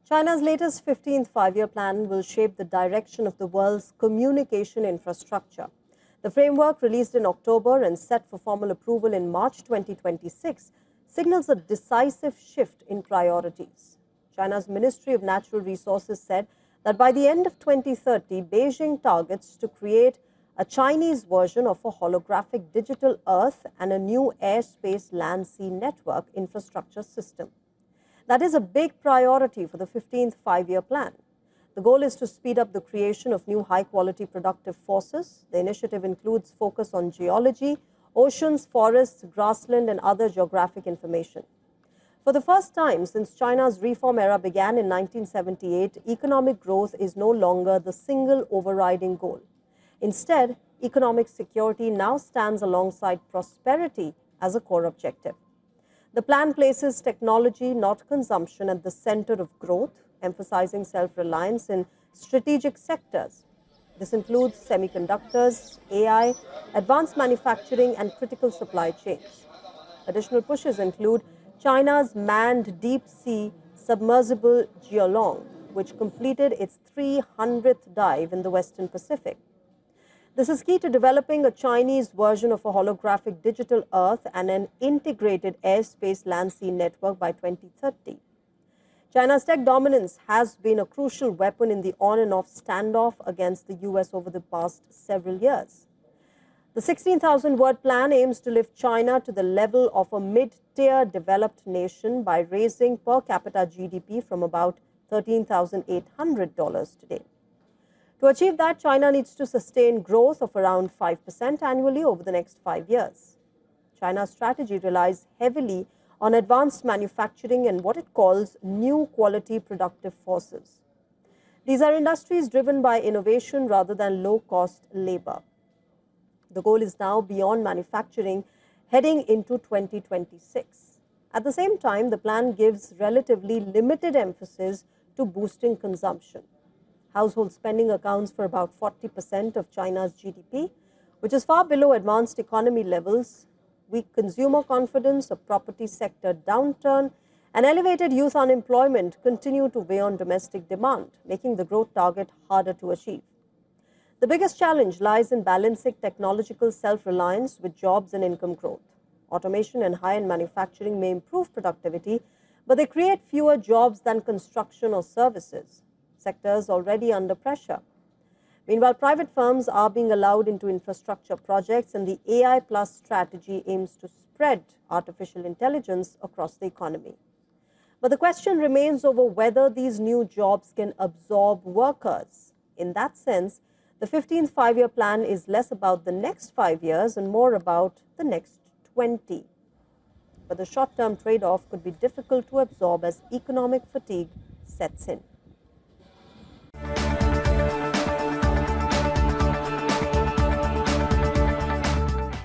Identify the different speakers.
Speaker 1: China's latest 15th five-year plan will shape the direction of the world's communication infrastructure. The framework, released in October and set for formal approval in March 2026, signals a decisive shift in priorities. China's Ministry of Natural Resources said that by the end of 2030, Beijing targets to create a Chinese version of a holographic digital Earth and a new airspace land-sea network infrastructure system. That is a big priority for the 15th five-year plan. The goal is to speed up the creation of new high-quality productive forces. The initiative includes focus on geology, oceans, forests, grassland, and other geographic information. For the first time since China's reform era began in 1978, economic growth is no longer the single overriding goal. Instead, economic security now stands alongside prosperity as a core objective. The plan places technology, not consumption, at the center of growth, emphasizing self-reliance in strategic sectors. This includes semiconductors, AI, advanced manufacturing, and critical supply chains. Additional pushes include China's manned deep-sea submersible Jialong, which completed its 300th dive in the Western Pacific. This is key to developing a Chinese version of a holographic digital Earth and an integrated airspace land-sea network by 2030. China's tech dominance has been a crucial weapon in the on and off standoff against the US over the past several years. The 16,000-word plan aims to lift China to the level of a mid-tier developed nation by raising per capita GDP from about $13,800 today. To achieve that, China needs to sustain growth of around 5% annually over the next 5 years. China's strategy relies heavily on advanced manufacturing and what it calls new quality productive forces. These are industries driven by innovation rather than low-cost labor. The goal is now beyond manufacturing, heading into 2026. At the same time, the plan gives relatively limited emphasis to boosting consumption. Household spending accounts for about 40% of China's GDP, which is far below advanced economy levels. Weak consumer confidence, a property sector downturn, and elevated youth unemployment continue to weigh on domestic demand, making the growth target harder to achieve. The biggest challenge lies in balancing technological self-reliance with jobs and income growth. Automation and high-end manufacturing may improve productivity, but they create fewer jobs than construction or services, sectors already under pressure. Meanwhile, private firms are being allowed into infrastructure projects, and the AI Plus strategy aims to spread artificial intelligence across the economy. But the question remains over whether these new jobs can absorb workers. In that sense, the 15th five-year plan is less about the next 5 years and more about the next 20. But the short-term trade-off could be difficult to absorb as economic fatigue sets in.